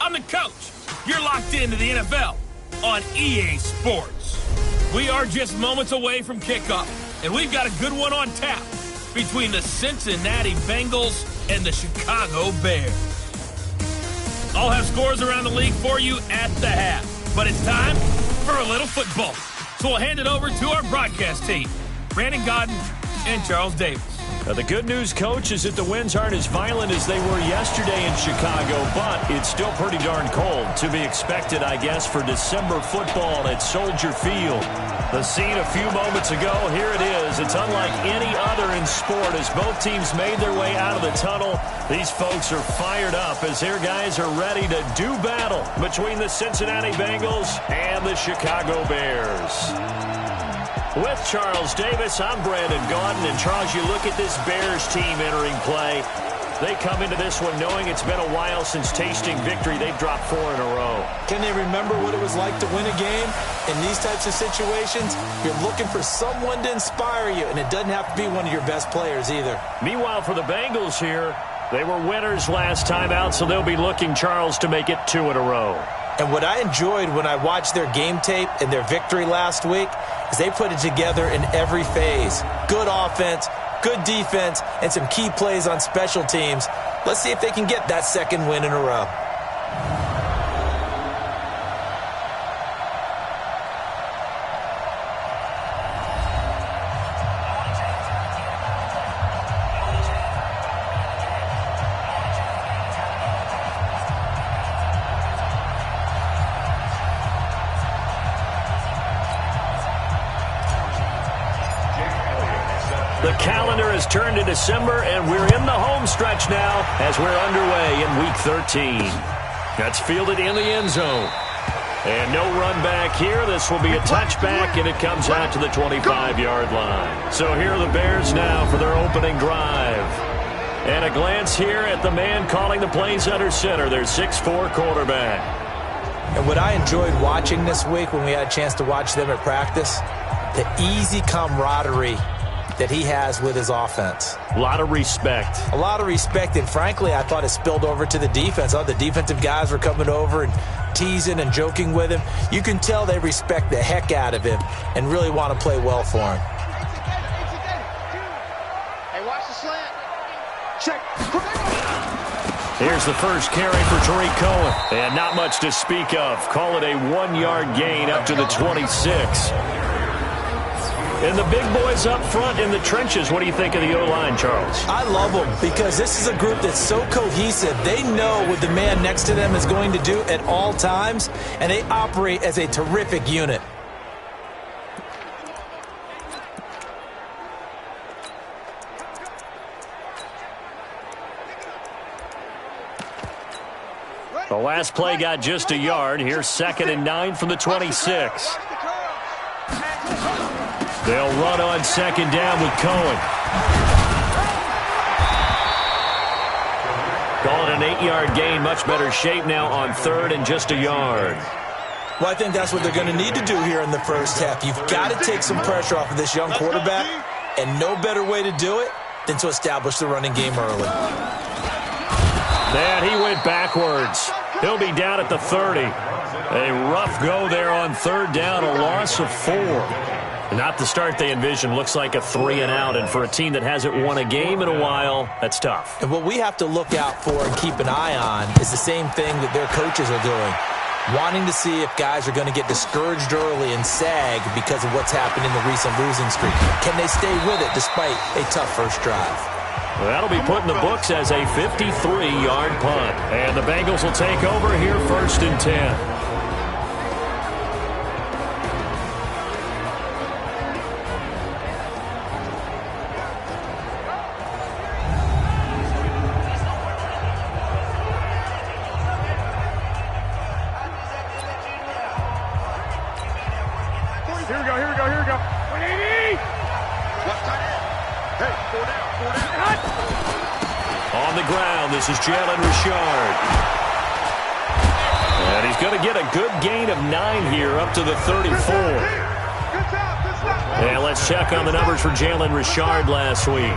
I'm the coach. You're locked into the NFL on EA Sports. We are just moments away from kickoff, and we've got a good one on tap between the Cincinnati Bengals and the Chicago Bears. I'll have scores around the league for you at the half, but it's time for a little football. So we'll hand it over to our broadcast team, Brandon Godden and Charles Davis. The good news, Coach, is that the winds aren't as violent as they were yesterday in Chicago, but it's still pretty darn cold. To be expected, I guess, for December football at Soldier Field. The scene a few moments ago, here it is. It's unlike any other in sport as both teams made their way out of the tunnel. These folks are fired up as their guys are ready to do battle between the Cincinnati Bengals and the Chicago Bears. With Charles Davis, I'm Brandon Gaudin. And Charles, you look at this Bears team entering play. They come into this one knowing it's been a while since tasting victory. They've dropped 4 in a row. Can they remember what it was like to win a game? In these types of situations, you're looking for someone to inspire you, and it doesn't have to be one of your best players either. Meanwhile, for the Bengals here, they were winners last time out, so they'll be looking, Charles, to make it 2 in a row. And what I enjoyed when I watched their game tape and their victory last week is they put it together in every phase. Good offense, good defense, and some key plays on special teams. Let's see if they can get that second win in a row. The calendar has turned to December, and we're in the home stretch now as we're underway in Week 13. That's fielded in the end zone. And no run back here. This will be a touchback, and it comes out to the 25-yard line. So here are the Bears now for their opening drive. And a glance here at the man calling the plays under center, their 6'4" quarterback. And what I enjoyed watching this week when we had a chance to watch them at practice, the easy camaraderie that he has with his offense. A lot of respect. A lot of respect, and frankly, I thought it spilled over to the defense. The defensive guys were coming over and teasing and joking with him. You can tell they respect the heck out of him and really want to play well for him. Hey, watch the slant. Check. Here's the first carry for Tariq Cohen. And not much to speak of. Call it a 1-yard gain up to the 26. And the big boys up front in the trenches. What do you think of the O-line, Charles? I love them because this is a group that's so cohesive. They know what the man next to them is going to do at all times, and they operate as a terrific unit. The last play got just a yard. Here's 2nd and 9 from the 26. They'll run on 2nd down with Cohen. Call it an 8-yard gain. Much better shape now on 3rd and just a yard. Well, I think that's what they're going to need to do here in the first half. You've got to take some pressure off of this young quarterback, and no better way to do it than to establish the running game early. And he went backwards. He'll be down at the 30. A rough go there on 3rd down, a loss of 4. Not the start they envisioned. Looks like a 3-and-out, and for a team that hasn't won a game in a while, that's tough. And what we have to look out for and keep an eye on is the same thing that their coaches are doing. Wanting to see if guys are going to get discouraged early and sag because of what's happened in the recent losing streak. Can they stay with it despite a tough first drive? Well, that'll be put in the books as a 53-yard punt. And the Bengals will take over here 1st and 10. Here we go. 180. Left tight end. Hey, 4 down. On the ground, this is Jalen Richard. And he's going to get a good gain of 9 here up to the 34. And let's check on the numbers for Jalen Richard last week.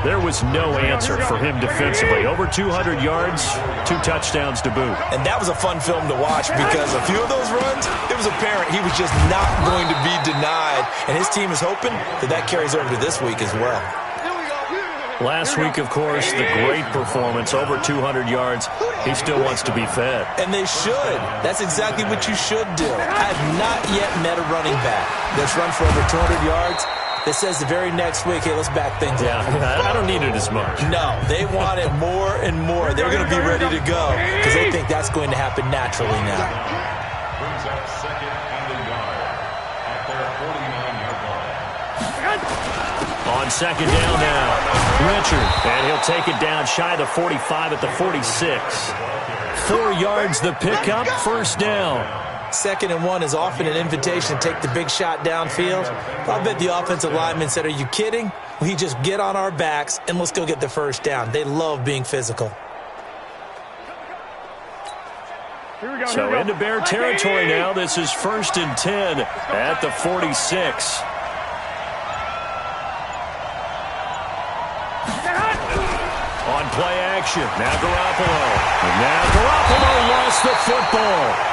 There was no answer for him defensively. Over 200 yards, 2 touchdowns to boot. And that was a fun film to watch because a few of those runs, it was apparent he was just not going to be denied. And his team is hoping that carries over to this week as well. Last week, of course, the great performance, over 200 yards. He still wants to be fed. And they should. That's exactly what you should do. I have not yet met a running back that's run for over 200 yards that says the very next week, hey, let's back things up. I don't need it as much. No, they want it more and more. They're going to be ready to go because they think that's going to happen naturally now. Brings up second and a yard at their 49-yard line. On second down now, Richard, and he'll take it down shy of the 45 at the 46. 4 yards the pickup, first down. 2nd and 1 is often an invitation to take the big shot downfield. I bet the offensive lineman said, are you kidding? We just get on our backs and let's go get the first down. They love being physical. So into Bear territory now. This is 1st and 10 at the 46. On play action, now Garoppolo. And now Garoppolo lost the football.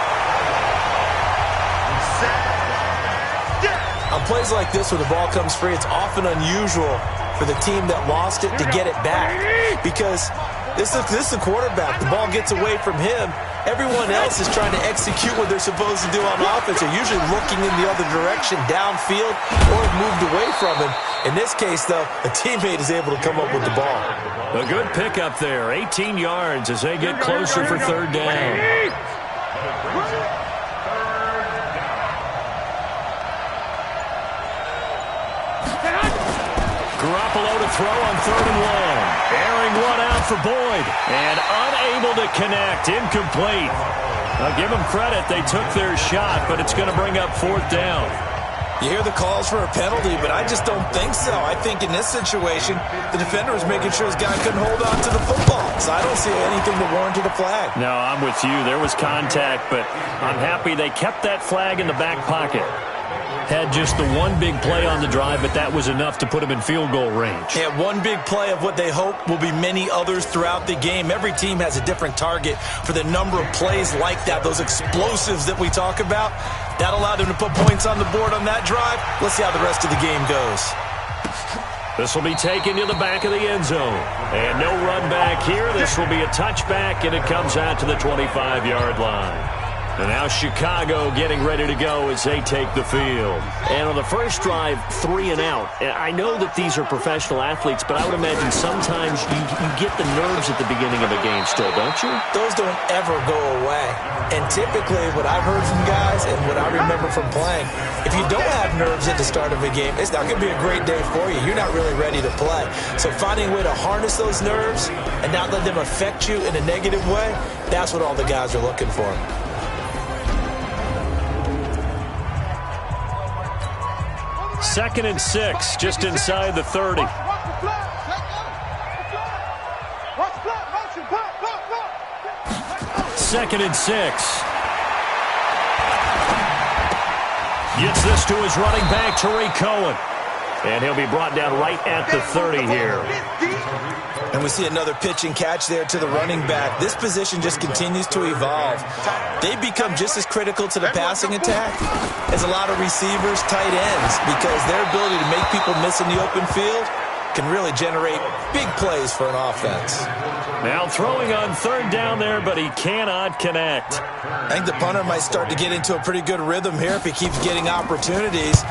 On plays like this where the ball comes free, it's often unusual for the team that lost it to get it back. Because this is the quarterback. The ball gets away from him. Everyone else is trying to execute what they're supposed to do on offense. They're usually looking in the other direction, downfield, or moved away from him. In this case, though, a teammate is able to come up with the ball. A good pickup there, 18 yards as they get closer for 3rd down. Garoppolo to throw on 3rd and 1. Airing one out for Boyd. And unable to connect. Incomplete. I'll give them credit. They took their shot, but it's going to bring up 4th down. You hear the calls for a penalty, but I just don't think so. I think in this situation, the defender was making sure his guy couldn't hold on to the football. So I don't see anything that warranted a flag. No, I'm with you. There was contact, but I'm happy they kept that flag in the back pocket. Had just the one big play on the drive, but that was enough to put him in field goal range. Yeah, one big play of what they hope will be many others throughout the game. Every team has a different target for the number of plays like that, those explosives that we talk about. That allowed them to put points on the board on that drive. Let's see how the rest of the game goes. This will be taken to the back of the end zone. And no run back here. This will be a touchback, and it comes out to the 25-yard line. And now Chicago getting ready to go as they take the field. And on the first drive, 3 and out. I know that these are professional athletes, but I would imagine sometimes you get the nerves at the beginning of a game still, don't you? Those don't ever go away. And typically what I've heard from guys and what I remember from playing, if you don't have nerves at the start of a game, it's not going to be a great day for you. You're not really ready to play. So finding a way to harness those nerves and not let them affect you in a negative way, that's what all the guys are looking for. Second and 6, just inside the 30. Second and 6. Gets this to his running back, Tariq Cohen. And he'll be brought down right at the 30 here. And we see another pitch and catch there to the running back. This position just continues to evolve. They become just as critical to the passing attack as a lot of receivers, tight ends, because their ability to make people miss in the open field can really generate big plays for an offense. Now throwing on 3rd down there, but he cannot connect. I think the punter might start to get into a pretty good rhythm here if he keeps getting opportunities.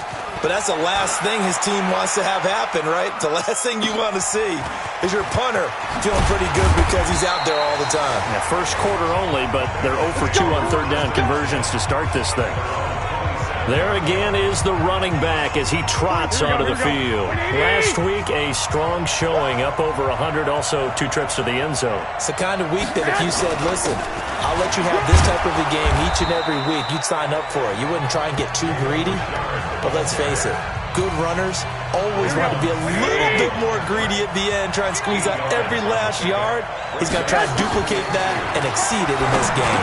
But that's the last thing his team wants to have happen, right? The last thing you want to see is your punter feeling pretty good because he's out there all the time. Yeah, first quarter only, but they're 0 for 2 on 3rd down conversions to start this thing. There again is the running back as he trots onto the field. Last week, a strong showing, up over 100, also 2 trips to the end zone. It's the kind of week that if you said, listen, I'll let you have this type of a game each and every week, you'd sign up for it. You wouldn't try and get too greedy. But let's face it, good runners always want to be a little bit more greedy at the end, try and squeeze out every last yard. He's going to try to duplicate that and exceed it in this game.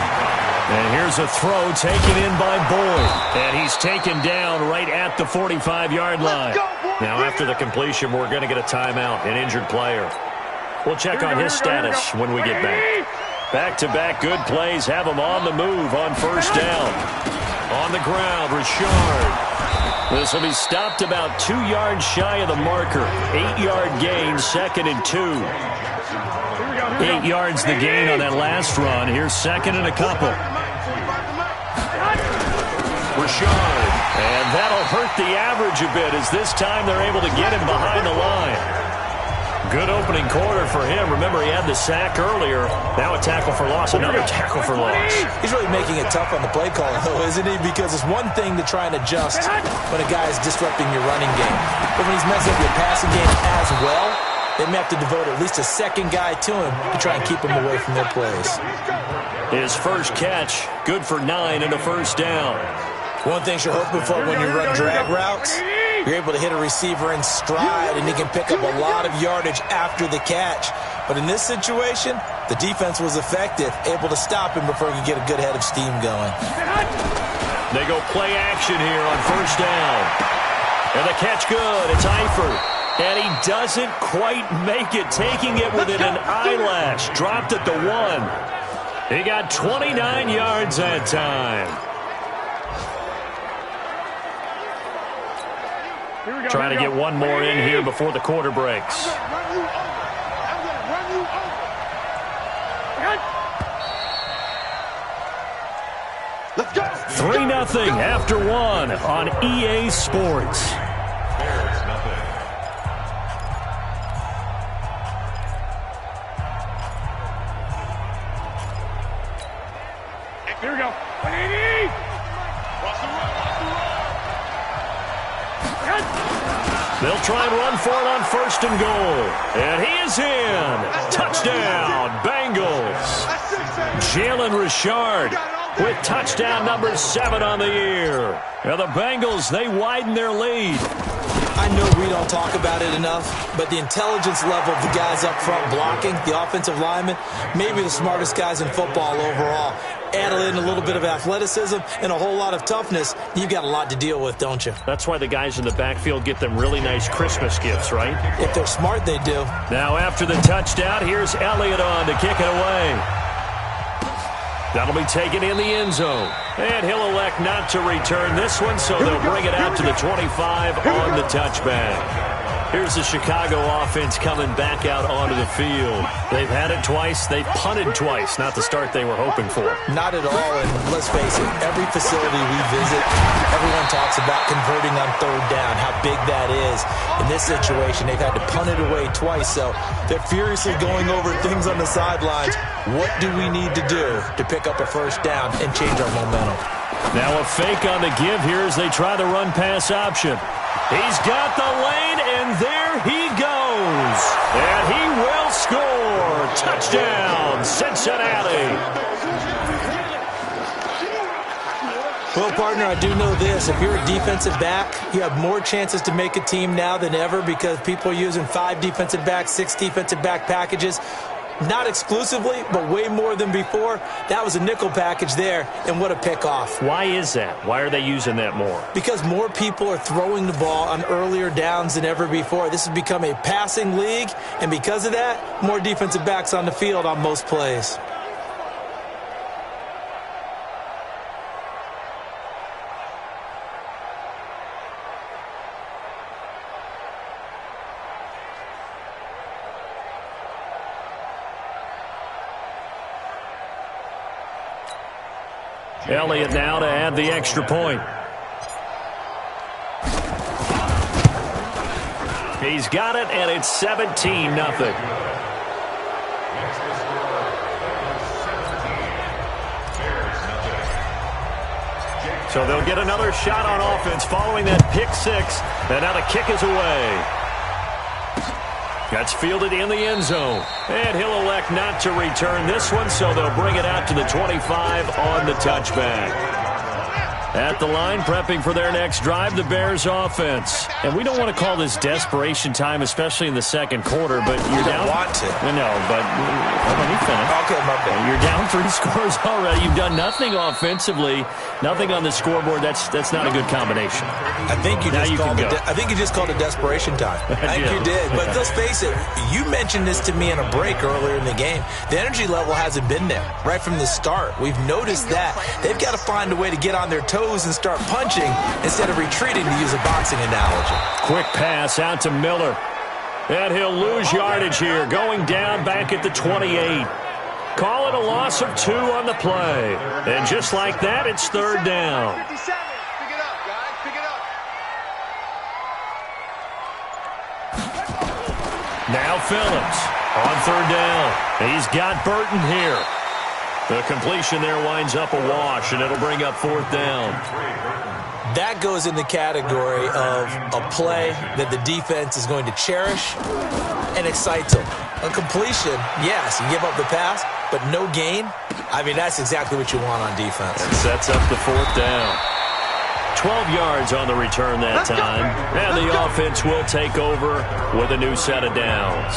And here's a throw taken in by Boyd. And he's taken down right at the 45-yard line. Now, after the completion, we're going to get a timeout, an injured player. We'll check on his status when we get back. Back-to-back good plays have him on the move on first down. On the ground, Richard. This will be stopped about 2 yards shy of the marker. 8-yard gain, 2nd and 2. 8 yards the gain on that last run. Here's 2nd and a couple. Richard. And that'll hurt the average a bit as this time they're able to get him behind the line. Good opening quarter for him. Remember, he had the sack earlier. Now a tackle for loss. Another tackle for loss. He's really making it tough on the play call, though, isn't he? Because it's one thing to try and adjust when a guy is disrupting your running game. But when he's messing up your passing game as well, they may have to devote at least a second guy to him to try and keep him away from their plays. His first catch, good for 9 and a first down. One thing you're hoping for when you run drag routes, you're able to hit a receiver in stride, and he can pick up a lot of yardage after the catch. But in this situation, the defense was effective, able to stop him before he could get a good head of steam going. They go play action here on first down. And the catch good. It's Eifert. And he doesn't quite make it, taking it within an eyelash. Dropped at the 1. He got 29 yards that time. Trying to get one more in here before the quarter breaks. Let's go. 3-0 after 1 on EA Sports. Here we go. 180. They'll try and run for it on 1st and goal. And he is in. Touchdown, Bengals. Jalen Richard with touchdown number 7 on the year. Now the Bengals, they widen their lead. I know we don't talk about it enough, but the intelligence level of the guys up front blocking, the offensive linemen, maybe the smartest guys in football overall. Add in a little bit of athleticism and a whole lot of toughness, you've got a lot to deal with, don't you? That's why the guys in the backfield get them really nice Christmas gifts, right? If they're smart, they do. Now after the touchdown, here's Elliott on to kick it away. That'll be taken in the end zone. And he'll elect not to return this one, so they'll bring it out to the 25 on the touchback. Here's the Chicago offense coming back out onto the field. They've had it twice. They've punted twice. Not the start they were hoping for. Not at all, and let's face it, every facility we visit, everyone talks about converting on 3rd down, how big that is. In this situation, they've had to punt it away twice, so they're furiously going over things on the sidelines. What do we need to do to pick up a 1st down and change our momentum? Now a fake on the give here as they try the run-pass option. He's got the lane, and there he goes. And he will score. Touchdown, Cincinnati. Well, partner, I do know this. If you're a defensive back, you have more chances to make a team now than ever because people are using 5 defensive backs, 6 defensive back packages. Not exclusively, but way more than before. That was a nickel package there, and what a pickoff. Why is that? Why are they using that more? Because more people are throwing the ball on earlier downs than ever before. This has become a passing league, and because of that, more defensive backs on the field on most plays. Elliott now to add the extra point. He's got it, and it's 17-0. So they'll get another shot on offense following that pick 6, and now the kick is away. That's fielded in the end zone. And he'll elect not to return this one, so they'll bring it out to the 25 on the touchback. At the line, prepping for their next drive, the Bears offense. And we don't want to call this desperation time, especially in the second quarter, but you're down. You don't want to. No, but let me finish. Okay, my bad. You're down 3 scores already. You've done nothing offensively, nothing on the scoreboard. That's not a good combination. I think you just called it desperation time. I think you did. But let's face it, you mentioned this to me in a break earlier in the game. The energy level hasn't been there right from the start. We've noticed that. They've got to find a way to get on their toes and start punching instead of retreating, to use a boxing analogy. Quick pass out to Miller. And he'll lose yardage here, going down back at the 28. Call it a loss of 2 on the play. And just like that, it's third down. Pick it up, guys. Pick it up. Now Phillips on third down. He's got Burton here. The completion there winds up a wash, and it'll bring up fourth down. That goes in the category of a play that the defense is going to cherish and excites them. A completion, yes, you give up the pass, but no gain. I mean, that's exactly what you want on defense. It sets up the fourth down. 12 yards on the return that time. And the offense will take over with a new set of downs.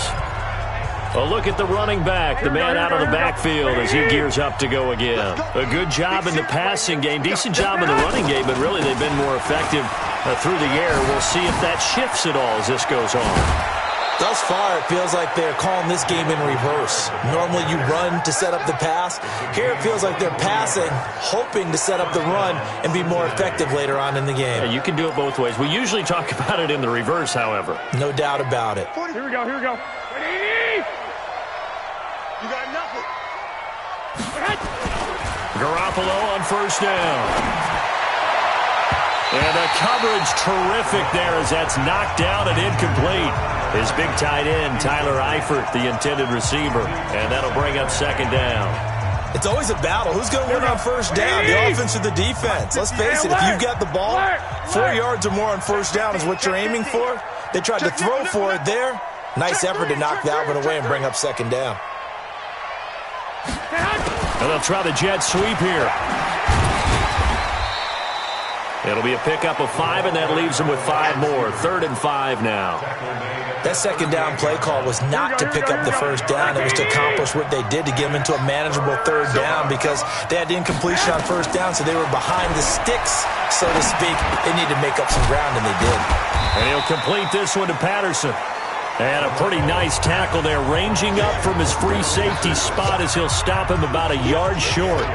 A look at the running back, the man out of the backfield as he gears up to go again. A good job in the passing game, decent job in the running game, but really they've been more effective through the air. We'll see if that shifts at all as this goes on. Thus far, it feels like they're calling this game in reverse. Normally you run to set up the pass. Here it feels like they're passing, hoping to set up the run and be more effective later on in the game. Yeah, you can do it both ways. We usually talk about it in the reverse, however. No doubt about it. Here we go. You got nothing. Garoppolo on first down. And the coverage terrific there as that's knocked down and incomplete. His big tight end, Tyler Eifert, the intended receiver. And that'll bring up second down. It's always a battle. Who's going to win on first down, the offense or the defense? Let's face it, if you've got the ball, 4 yards or more on first down is what you're aiming for. They tried to throw for it there. Nice effort to knock that one away and bring up second down. And they'll try the jet sweep here. It'll be a pickup of 5, and that leaves them with 5 more. 3rd and 5 now. That second down play call was not to pick up the first down. It was to accomplish what they did to get them into a manageable 3rd down because they had incompletion on first down, so they were behind the sticks, so to speak. They needed to make up some ground, and they did. And he'll complete this one to Patterson. And a pretty nice tackle there, ranging up from his free safety spot as he'll stop him about a yard short.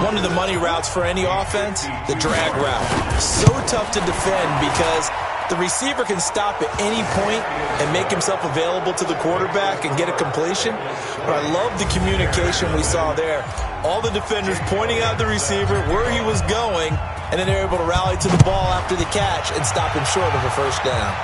One of the money routes for any offense, the drag route. So tough to defend because the receiver can stop at any point and make himself available to the quarterback and get a completion. But I love the communication we saw there. All the defenders pointing out the receiver, where he was going, and then they're able to rally to the ball after the catch and stop him short of a first down.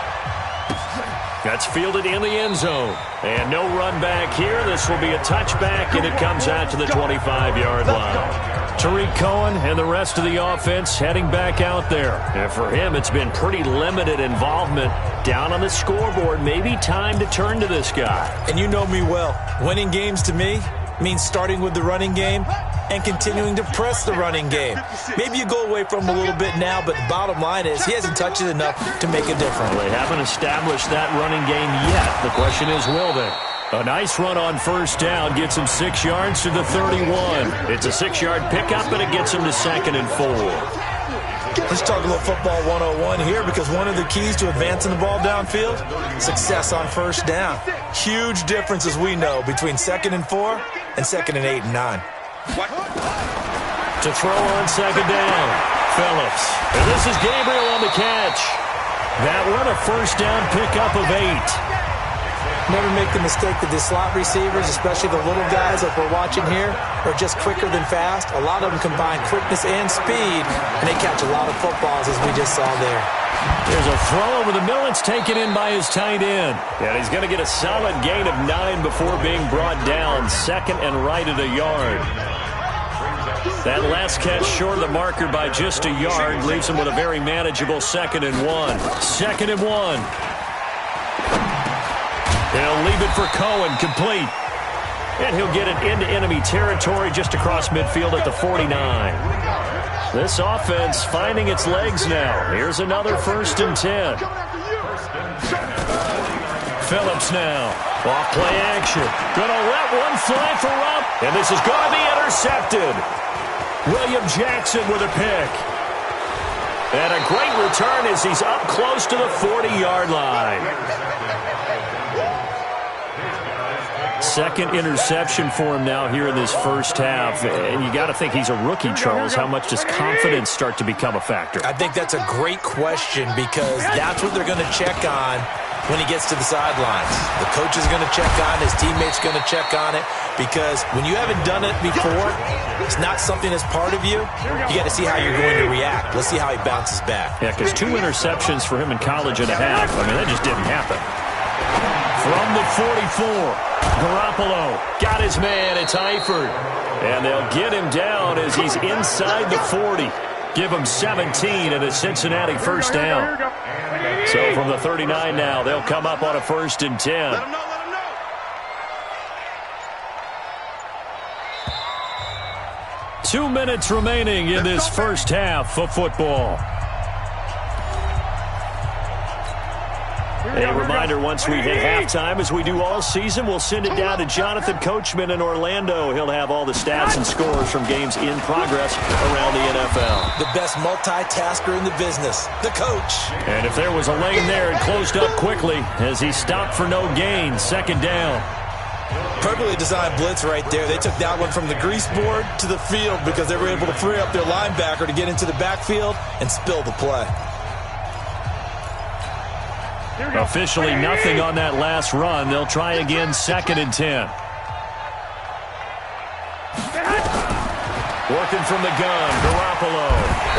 That's fielded in the end zone. And no run back here. This will be a touchback, and it comes out to the 25-yard line. Tariq Cohen and the rest of the offense heading back out there. And for him, it's been pretty limited involvement down on the scoreboard. Maybe time to turn to this guy. And you know me well. Winning games to me means starting with the running game and continuing to press the running game. Maybe you go away from him a little bit now, but the bottom line is he hasn't touched it enough to make a difference. Well, they haven't established that running game yet. The question is, will they? A nice run on first down gets him 6 yards to the 31. It's a 6-yard pickup, and it gets him to 2nd and 4. Let's talk a little football 101 here because one of the keys to advancing the ball downfield, success on first down. Huge difference, as we know, between 2nd and 4 and 2nd and 8 and 9. To throw on second down, Phillips. And this is Gabriel on the catch. That one a first down pickup of 8. Never make the mistake that the slot receivers, especially the little guys like we're watching here, are just quicker than fast. A lot of them combine quickness and speed, and they catch a lot of footballs, as we just saw there. There's a throw over the middle. It's taken in by his tight end. And he's going to get a solid gain of 9 before being brought down. 2nd and right at a yard. That last catch short of the marker by just a yard leaves him with a very manageable 2nd and 1. 2nd and 1. He'll leave it for Cohen, complete. And he'll get it into enemy territory just across midfield at the 49. This offense finding its legs now. Here's another 1st and 10. Phillips now. Off play action. Gonna let one fly for Rump. And this is going to be intercepted. William Jackson with a pick. And a great return as he's up close to the 40-yard line. Second interception for him now here in this first half. And you got to think he's a rookie, Charles. How much does confidence start to become a factor? I think that's a great question because that's what they're going to check on when he gets to the sidelines. The coach is going to check on it. His teammates going to check on it because when you haven't done it before, it's not something that's part of you. You got to see how you're going to react. Let's see how he bounces back. Yeah, because 2 interceptions for him in college and a half. I mean, that just didn't happen. From the 44, Garoppolo got his man. It's Eifert. And they'll get him down as he's inside the 40. Give him 17 and a Cincinnati first down. So from the 39 now, they'll come up on a 1st and 10. Let him know. 2 minutes remaining in this first half of football. A reminder, once we hit halftime, as we do all season, we'll send it down to Jonathan Coachman in Orlando. He'll have all the stats and scores from games in progress around the NFL. The best multitasker in the business, the coach. And if there was a lane there, it closed up quickly as he stopped for no gain. 2nd down. Perfectly designed blitz right there. They took that one from the grease board to the field because they were able to free up their linebacker to get into the backfield and spill the play. Officially nothing on that last run. They'll try again 2nd and 10. Working from the gun, Garoppolo.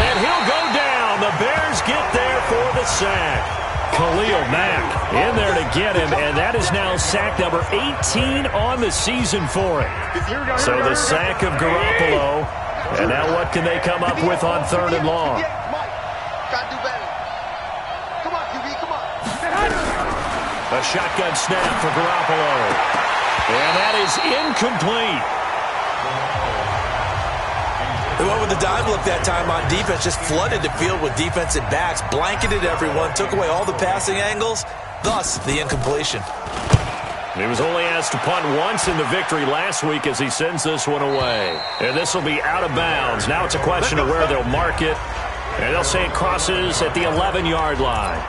And he'll go down. The Bears get there for the sack. Khalil Mack in there to get him, and that is now sack number 18 on the season for him. So the sack of Garoppolo, and now what can they come up with on 3rd and long? A shotgun snap for Garoppolo. And that is incomplete. They went with the dime look that time on defense, just flooded the field with defensive backs, blanketed everyone, took away all the passing angles, thus the incompletion. He was only asked to punt once in the victory last week as he sends this one away. And this will be out of bounds. Now it's a question of where they'll mark it. And they'll say it crosses at the 11-yard line.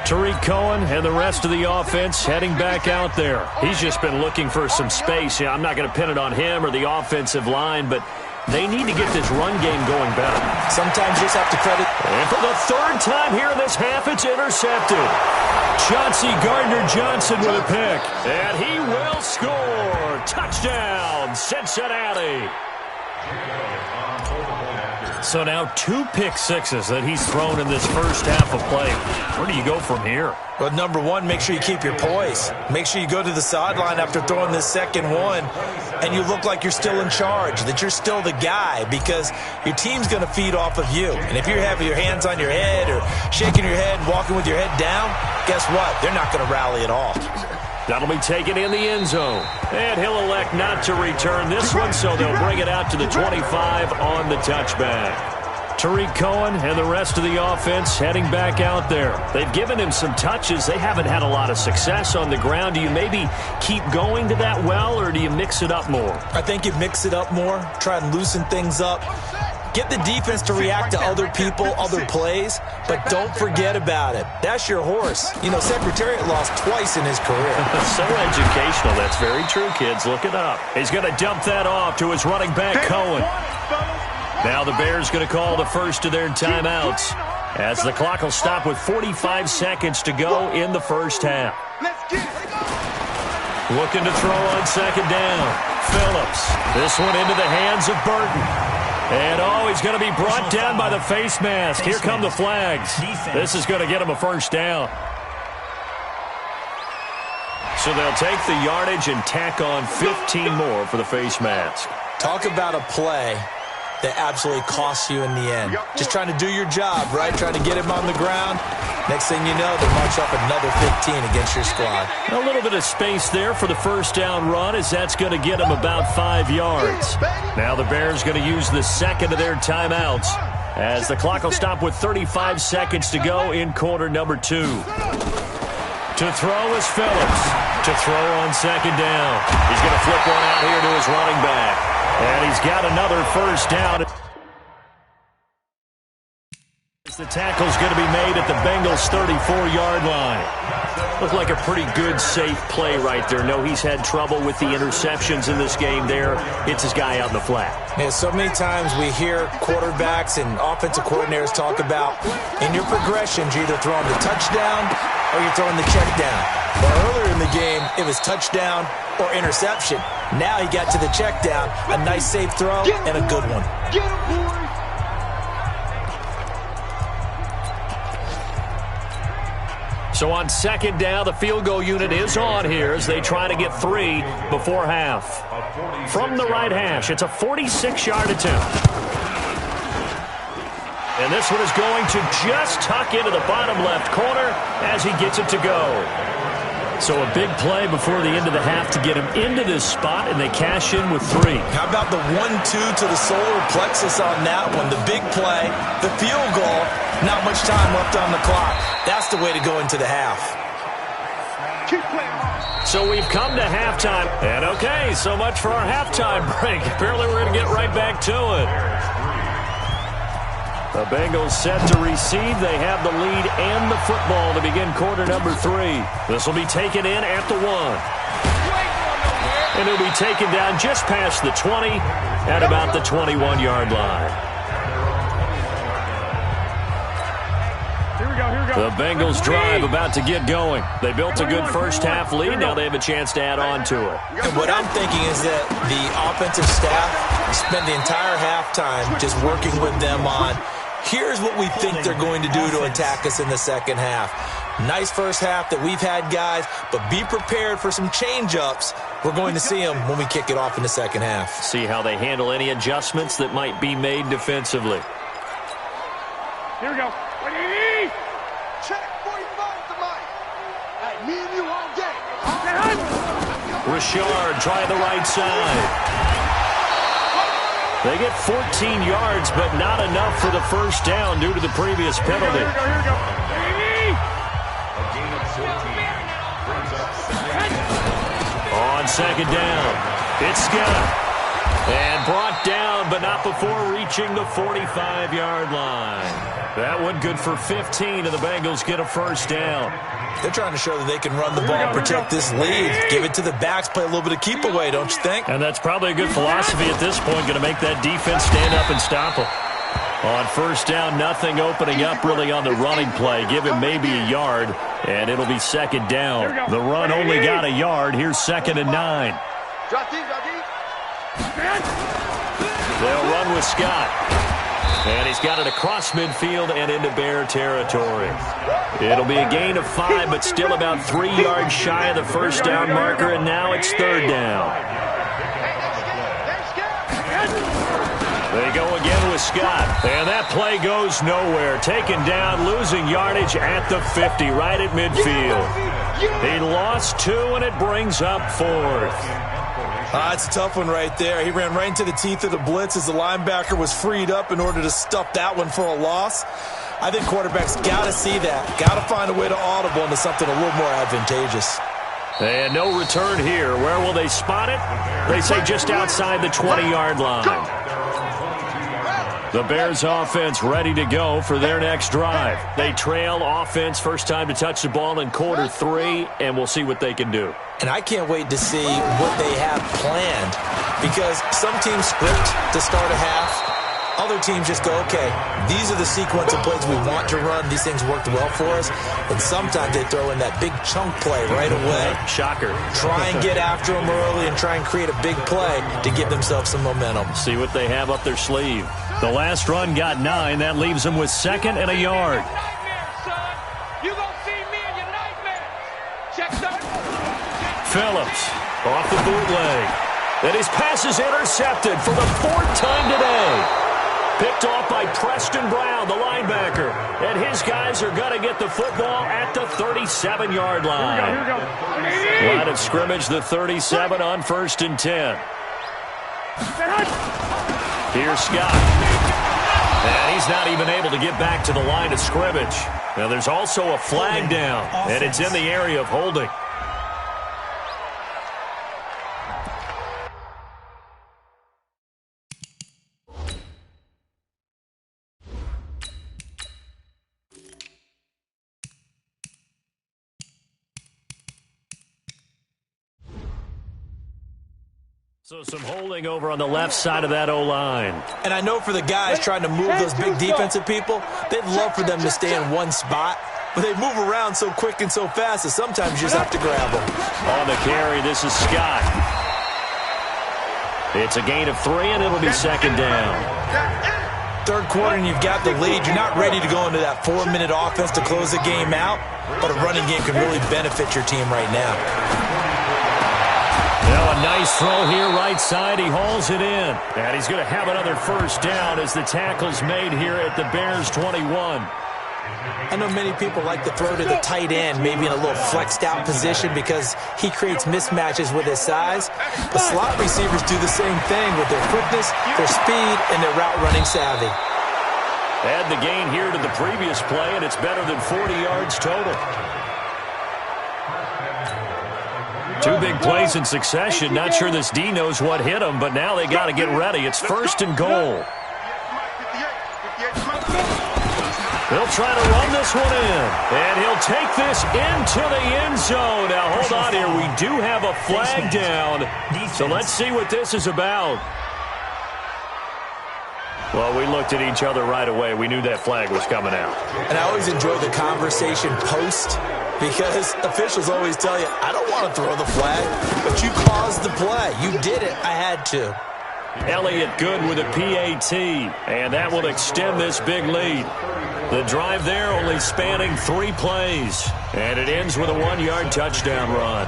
Tariq Cohen and the rest of the offense heading back out there. He's just been looking for some space. Yeah, I'm not going to pin it on him or the offensive line, but they need to get this run game going better. Sometimes you just have to credit. And for the 3rd time here in this half, it's intercepted. Chauncey Gardner-Johnson with a pick. And he will score. Touchdown, Cincinnati. So now 2 pick sixes that he's thrown in this first half of play. Where do you go from here? Well, number one, make sure you keep your poise. Make sure you go to the sideline after throwing this second one, and you look like you're still in charge, that you're still the guy, because your team's going to feed off of you. And if you're having your hands on your head or shaking your head and walking with your head down, guess what? They're not going to rally at all. That'll be taken in the end zone. And he'll elect not to return this one, so they'll bring it out to the 25 on the touchback. Tariq Cohen and the rest of the offense heading back out there. They've given him some touches. They haven't had a lot of success on the ground. Do you maybe keep going to that well, or do you mix it up more? I think you mix it up more, try and loosen things up. Get the defense to react to other people, other plays, but don't forget about it. That's your horse. You know, Secretariat lost twice in his career. So educational. That's very true, kids. Look it up. He's going to dump that off to his running back, Cohen. Now the Bears going to call the first of their timeouts as the clock will stop with 45 seconds to go in the first half. Looking to throw on 2nd down. Phillips. This one into the hands of Burton. And, he's going to be brought down by the face mask. Here come the flags. This is going to get him a first down. So they'll take the yardage and tack on 15 more for the face mask. Talk about a play that absolutely costs you in the end. Just trying to do your job, right? Trying to get him on the ground. Next thing you know, they march up another 15 against your squad. A little bit of space there for the first down run, as that's going to get them about 5 yards. Now the Bears going to use the second of their timeouts, as the clock will stop with 35 seconds to go in quarter number 2. To throw is Phillips. To throw on second down. He's going to flip one out here to his running back. And he's got another first down. The tackle's going to be made at the Bengals' 34-yard line. Looked like a pretty good, safe play right there. No, he's had trouble with the interceptions in this game there. Hits his guy out in the flat. Yeah, so many times we hear quarterbacks and offensive coordinators talk about in your progressions, you're either throwing the touchdown or you're throwing the check down. But earlier in the game, it was touchdown or interception. Now he got to the check down, a nice safe throw, and a good one. Get him, boys! So on second down, the field goal unit is on here as they try to get 3 before half. From the right hash, it's a 46-yard attempt. And this one is going to just tuck into the bottom left corner as he gets it to go. So a big play before the end of the half to get him into this spot, and they cash in with 3. How about the 1-2 to the solar plexus on that one? The big play, the field goal, not much time left on the clock. That's the way to go into the half. Keep playing. So we've come to halftime. And okay, so much for our halftime break. Apparently we're going to get right back to it. The Bengals set to receive. They have the lead and the football to begin quarter number 3. This will be taken in at the 1. And it'll be taken down just past the 20 at about the 21-yard line. The Bengals drive about to get going. They built a good first half lead. Now they have a chance to add on to it. And what I'm thinking is that the offensive staff spent the entire halftime just working with them on, here's what we think they're going to do to attack us in the second half. Nice first half that we've had, guys, but be prepared for some change-ups. We're going to see them when we kick it off in the second half. See how they handle any adjustments that might be made defensively. Here we go. Check 45 to Mike. Hey, me and you all day. Richard trying the right side. They get 14 yards, but not enough for the first down due to the previous penalty. Here we go. A gain of 14 brings up second. On second down, it's Scott. And brought down, but not before reaching the 45-yard line. That one good for 15, and the Bengals get a first down. They're trying to show that they can run the ball, protect this lead, give it to the backs, play a little bit of keep away, don't you think? And that's probably a good philosophy at this point, going to make that defense stand up and stop them. On first down, nothing opening up really on the running play. Give him maybe a yard, and it'll be second down. The run only got a yard. Here's 2nd and 9. They'll run with Scott. And he's got it across midfield and into Bear territory. It'll be a gain of 5, but still about 3 yards shy of the first down marker, and now it's 3rd down. They go again with Scott. And that play goes nowhere. Taken down, losing yardage at the 50, right at midfield. He lost 2, and it brings up 4th. It's a tough one right there. He ran right into the teeth of the blitz as the linebacker was freed up in order to stuff that one for a loss. I think quarterbacks got to see that. Got to find a way to audible into something a little more advantageous. And no return here. Where will they spot it? They say just outside the 20-yard line. The Bears offense ready to go for their next drive. They trail offense, first time to touch the ball in quarter 3, and we'll see what they can do. And I can't wait to see what they have planned, because some teams script to start a half. Other teams just go, okay, these are the sequence of plays we want to run. These things worked well for us. And sometimes they throw in that big chunk play right away. Shocker. Try and get after them early and try and create a big play to give themselves some momentum. See what they have up their sleeve. The last run got 9. That leaves them with 2nd and a yard. Phillips off the bootleg. And his pass is intercepted for the 4th time today. Christian Brown, the linebacker. And his guys are going to get the football at the 37-yard line. Here we go. Line of scrimmage, the 37 on 1st and 10. Here's Scott. And he's not even able to get back to the line of scrimmage. Now there's also a flag down, and it's in the area of holding. So some holding over on the left side of that O-line. And I know for the guys trying to move those big defensive people, they'd love for them to stay in one spot. But they move around so quick and so fast that sometimes you just have to grab them. On the carry, this is Scott. It's a gain of 3, and it'll be 2nd down. Third quarter, and you've got the lead. You're not ready to go into that 4-minute offense to close the game out, but a running game can really benefit your team right now. Now a nice throw here, right side. He hauls it in. And he's going to have another 1st down as the tackle's made here at the Bears' 21. I know many people like to throw to the tight end, maybe in a little flexed out position because he creates mismatches with his size. But slot receivers do the same thing with their quickness, their speed, and their route running savvy. Add the gain here to the previous play, and it's better than 40 yards total. 2 big plays in succession. Not sure this D knows what hit him, but now they got to get ready. It's 1st and goal. They'll try to run this one in, and he'll take this into the end zone. Now, hold on here. We do have a flag down, so let's see what this is about. Well, we looked at each other right away. We knew that flag was coming out. And I always enjoy the conversation post because officials always tell you, I don't want to throw the flag, but you caused the play. You did it. I had to. Elliott good with a PAT, and that will extend this big lead. The drive there only spanning 3 plays, and it ends with a 1-yard touchdown run.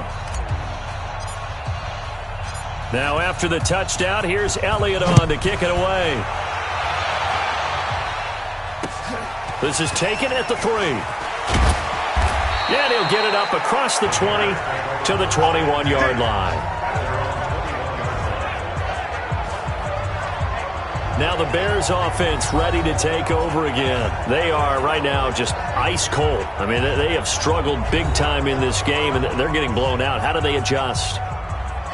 Now after the touchdown, here's Elliott on to kick it away. This is taken at the 3. And he'll get it up across the 20 to the 21-yard line. Now the Bears offense ready to take over again. They are right now just ice cold. I mean, they have struggled big time in this game, and they're getting blown out. How do they adjust?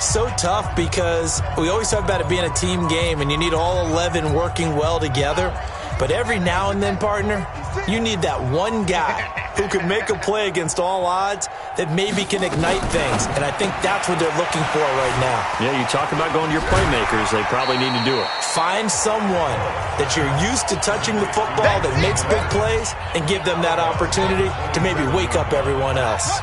So tough because we always talk about it being a team game, and you need all 11 working well together. But every now and then, partner, you need that one guy who can make a play against all odds that maybe can ignite things. And I think that's what they're looking for right now. Yeah, you talk about going to your playmakers. They probably need to do it. Find someone that you're used to touching the football that makes big plays and give them that opportunity to maybe wake up everyone else.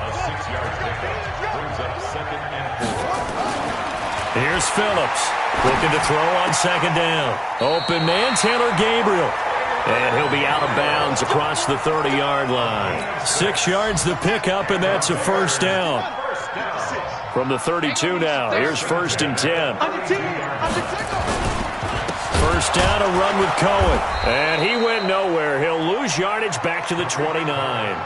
Here's Phillips looking to throw on 2nd down. Open man, Taylor Gabriel. And he'll be out of bounds across the 30-yard line. 6 yards the pickup, and that's a 1st down. From the 32 now, here's 1st and 10. 1st down, a run with Cohen. And he went nowhere. He'll lose yardage back to the 29.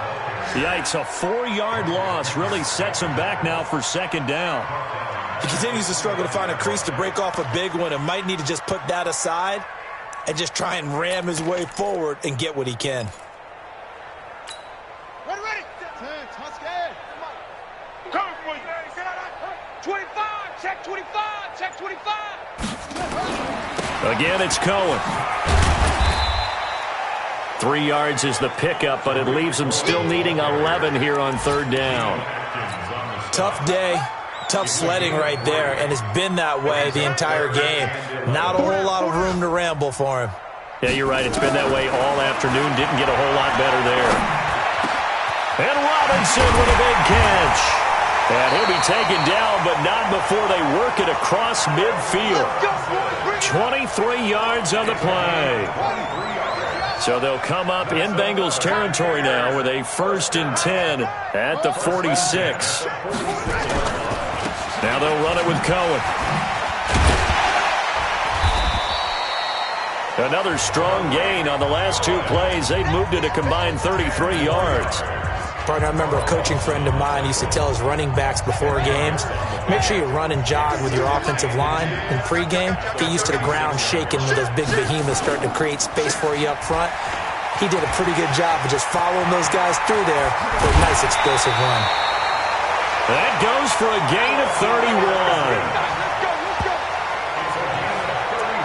Yikes, a 4-yard loss really sets him back now for 2nd down. He continues to struggle to find a crease to break off a big one and might need to just put that aside and just try and ram his way forward and get what he can. Ready. 10, Tuscan. Come on. 25, check 25, check 25. Again, it's Cohen. 3 yards is the pickup, but it leaves him still needing 11 here on 3rd down. Tough day. Tough sledding right there, and it's been that way the entire game. Not a whole lot of room to ramble for him. Yeah, you're right. It's been that way all afternoon. Didn't get a whole lot better there. And Robinson with a big catch. And he'll be taken down, but not before they work it across midfield. 23 yards on the play. So they'll come up in Bengals territory now with a 1st and 10 at the 46. Now they'll run it with Cohen. Another strong gain on the last 2 plays. They've moved it a combined 33 yards. Partner, I remember a coaching friend of mine used to tell his running backs before games, make sure you run and jog with your offensive line in pregame. Get used to the ground shaking when those big behemoths start to create space for you up front. He did a pretty good job of just following those guys through there for a nice explosive run. That goes for a gain of 31.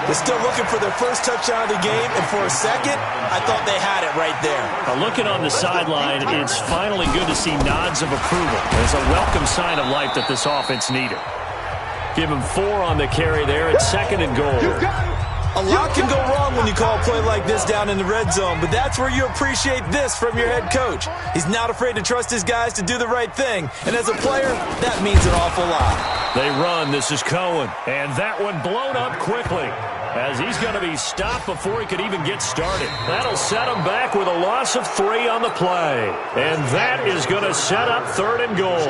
They're still looking for their first touchdown of the game, and for a second, I thought they had it right there. Looking on the sideline, it's finally good to see nods of approval. It's a welcome sign of life that this offense needed. Give him 4 on the carry there. It's 2nd and goal. A lot can go wrong when you call a play like this down in the red zone, but that's where you appreciate this from your head coach. He's not afraid to trust his guys to do the right thing, and as a player, that means an awful lot. They run. This is Cohen, and that one blown up quickly, as he's going to be stopped before he could even get started. That'll set him back with a loss of 3 on the play. And that is going to set up 3rd and goal.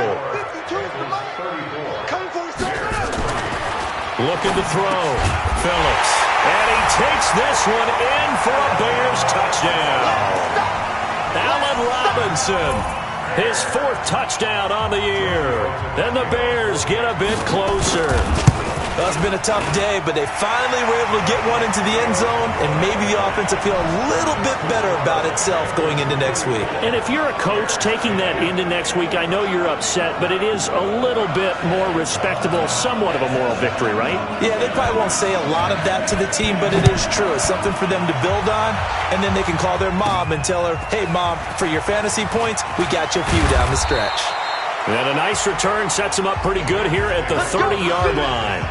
Looking to throw. Phillips. And he takes this one in for a Bears touchdown. Allen Robinson. His 4th touchdown on the year. And the Bears get a bit closer. Well, it's been a tough day, but they finally were able to get one into the end zone, and maybe the offense will feel a little bit better about itself going into next week. And if you're a coach taking that into next week, I know you're upset, but it is a little bit more respectable, somewhat of a moral victory, right? Yeah, they probably won't say a lot of that to the team, but it is true. It's something for them to build on, and then they can call their mom and tell her, hey, Mom, for your fantasy points, we got you a few down the stretch. And a nice return sets them up pretty good here at the 30-yard line.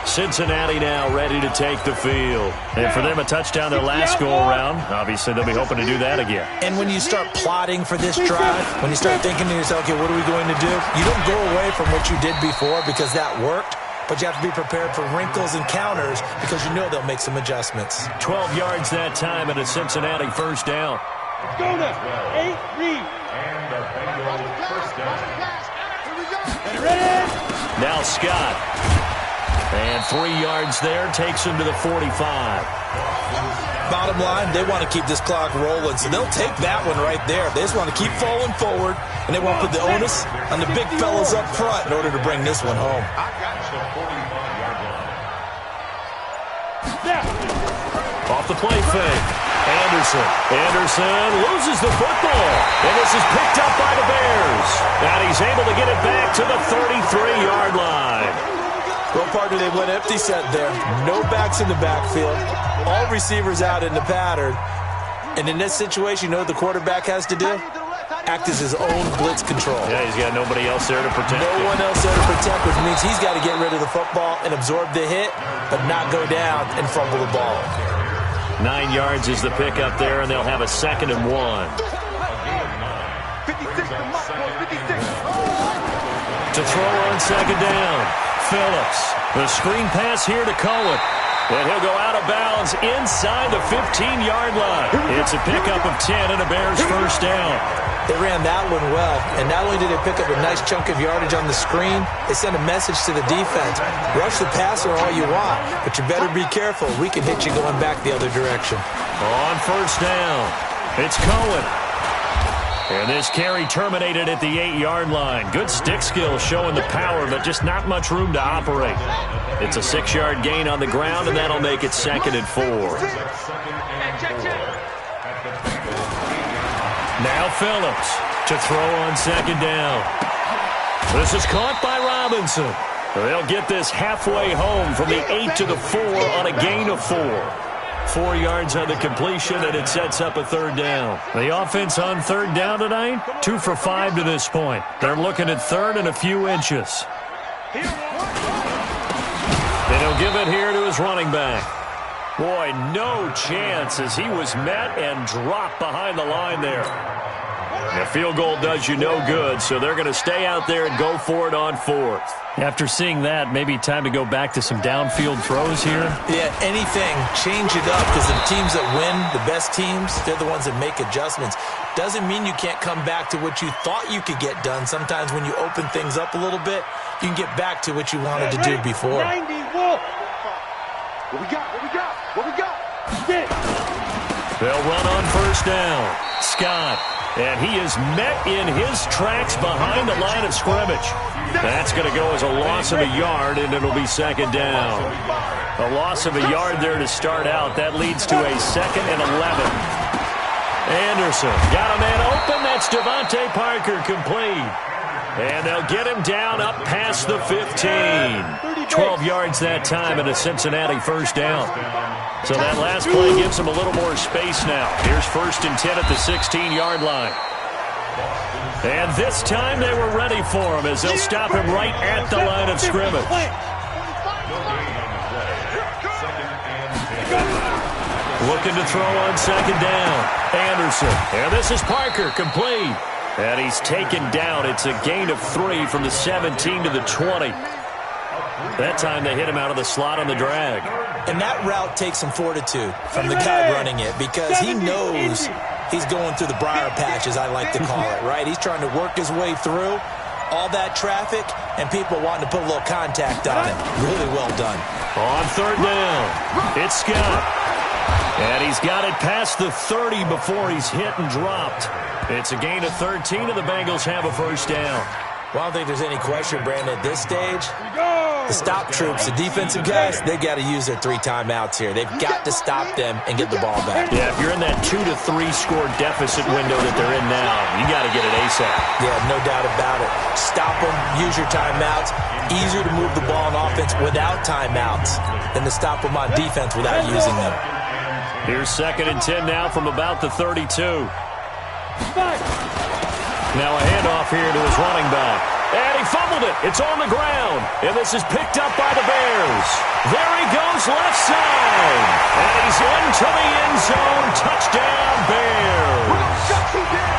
Cincinnati now ready to take the field. And for them, a touchdown their last go-around. Obviously, they'll be hoping to do that again. And when you start plotting for this drive, when you start thinking to yourself, okay, what are we going to do? You don't go away from what you did before because that worked, but you have to be prepared for wrinkles and counters because you know they'll make some adjustments. 12 yards that time and a Cincinnati first down. Go now. 8 read. And the Bengals first down. Ready? Now Scott. And 3 yards there takes him to the 45. Bottom line, they want to keep this clock rolling, so they'll take that one right there. They just want to keep falling forward, and they want to put the onus on the big fellas up front in order to bring this one home. Off the play fake. Anderson loses the football, and this is picked up by the Bears. And he's able to get it back to the 33-yard line. Well, partner, they went empty set there. No backs in the backfield. All receivers out in the pattern. And in this situation, you know what the quarterback has to do? Act as his own blitz control. Yeah, he's got nobody else there to protect him. No one else there to protect, which means he's got to get rid of the football and absorb the hit, but not go down and fumble the ball. 9 yards is the pickup there, and they'll have a 2nd and 1. 56 To throw on 2nd down. Phillips. The screen pass here to Cohen. And he'll go out of bounds inside the 15-yard line. It's a pickup of 10 and a Bears first down. They ran that one well, and not only did they pick up a nice chunk of yardage on the screen, they sent a message to the defense. Rush the passer all you want, but you better be careful. We can hit you going back the other direction. On first down, it's Cohen. And this carry terminated at the 8-yard line. Good stick skill showing the power, but just not much room to operate. It's a 6-yard gain on the ground, and that'll make it 2nd and 4. Now Phillips to throw on 2nd down. This is caught by Robinson. They'll get this halfway home from the 8 to the 4 on a gain of 4. 4 yards on the completion, and it sets up a 3rd down. The offense on 3rd down tonight, 2 for 5 to this point. They're looking at 3rd and a few inches. And he'll give it here to his running back. Boy, no chance as he was met and dropped behind the line there. A field goal does you no good, so they're going to stay out there and go for it on fourth. After seeing that, maybe time to go back to some downfield throws here. Yeah, anything. Change it up, because the teams that win, the best teams, they're the ones that make adjustments. Doesn't mean you can't come back to what you thought you could get done. Sometimes when you open things up a little bit, you can get back to what you wanted to do before. 90, what we got? What we got? Stick. They'll run on first down. Scott. And he is met in his tracks behind the line of scrimmage. That's going to go as a loss of a yard, and it'll be second down. A loss of a yard there to start out. That leads to a 2nd and 11. Anderson got a man open. That's Devontae Parker complete. And they'll get him down up past the 15. 12 yards that time and a Cincinnati first down. So that last play gives them a little more space now. Here's 1st and 10 at the 16-yard line. And this time they were ready for him as they'll stop him right at the line of scrimmage. Looking to throw on second down. Anderson. And this is Parker, complete. And he's taken down. It's a gain of 3 from the 17 to the 20. That time they hit him out of the slot on the drag. And that route takes some fortitude from the guy running it, because he knows he's going through the briar patch, as I like to call it, right? He's trying to work his way through all that traffic and people wanting to put a little contact on him. Really well done. On third down, it's Scott. And he's got it past the 30 before he's hit and dropped. It's a gain of 13, and the Bengals have a first down. Well, I don't think there's any question, Brandon, at this stage. The stop troops, the defensive guys, they got to use their 3 timeouts here. They've got to stop them and get the ball back. Yeah, if you're in that 2 to 3 score deficit window that they're in now, you got to get it ASAP. Yeah, no doubt about it. Stop them, use your timeouts. Easier to move the ball on offense without timeouts than to stop them on defense without using them. Here's 2nd and 10 now from about the 32. Now a handoff here to his running back. And he fumbled it. It's on the ground. And this is picked up by the Bears. There he goes, left side. And he's into the end zone. Touchdown, Bears. We're going to shut you down.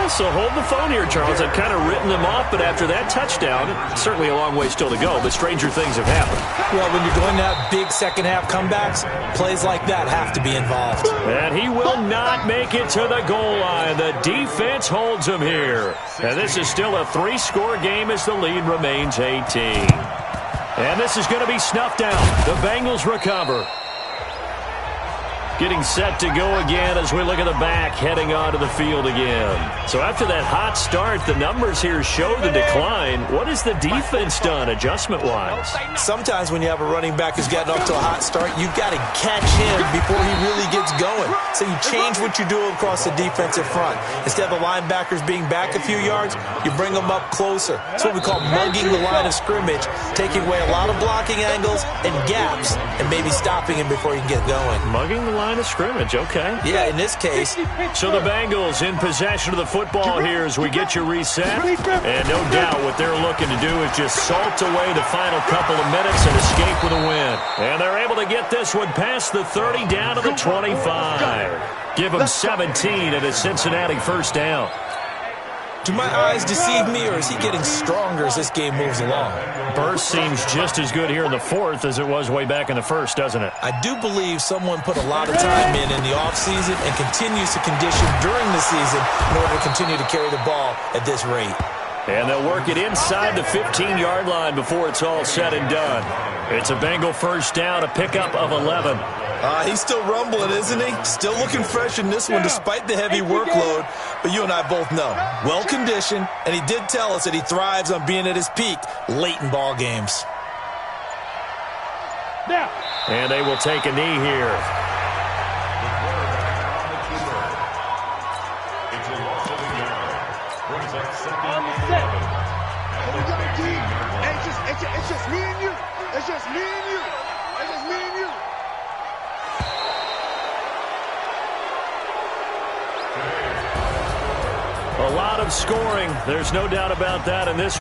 So hold the phone here, Charles. I've kind of written them off, but after that touchdown, certainly a long way still to go, but stranger things have happened. Well, when you're going to have big second-half comebacks, plays like that have to be involved. And he will not make it to the goal line. The defense holds him here. And this is still a 3-score game as the lead remains 18. And this is going to be snuffed out. The Bengals recover. Getting set to go again as we look at the back, heading onto the field again. So after that hot start, the numbers here show the decline. What has the defense done adjustment-wise? Sometimes when you have a running back who's gotten off to a hot start, you've got to catch him before he really gets going. So you change what you do across the defensive front. Instead of the linebackers being back a few yards, you bring them up closer. That's what we call mugging the line of scrimmage, taking away a lot of blocking angles and gaps and maybe stopping him before you can get going. Mugging the line of scrimmage, okay. Yeah, in this case. So the Bengals in possession of the football here as we get you reset. And no doubt what they're looking to do is just salt away the final couple of minutes and escape with a win. And they're able to get this one past the 30 down to the 25. Give them 17 at a Cincinnati first down. Do my eyes deceive me, or is he getting stronger as this game moves along? Burst seems just as good here in the fourth as it was way back in the first, doesn't it? I do believe someone put a lot of time in the offseason and continues to condition during the season in order to continue to carry the ball at this rate. And they'll work it inside the 15-yard line before it's all said and done. It's a Bengal first down, a pickup of 11. He's still rumbling, isn't he? Still looking fresh in this one despite the heavy workload. But you and I both know, well-conditioned, and he did tell us that he thrives on being at his peak late in ball games. And they will take a knee here. It's a loss of a yard. Brings up 2nd and 11. It's just me and you. It's just me and you. It's just me and you. A lot of scoring. There's no doubt about that in this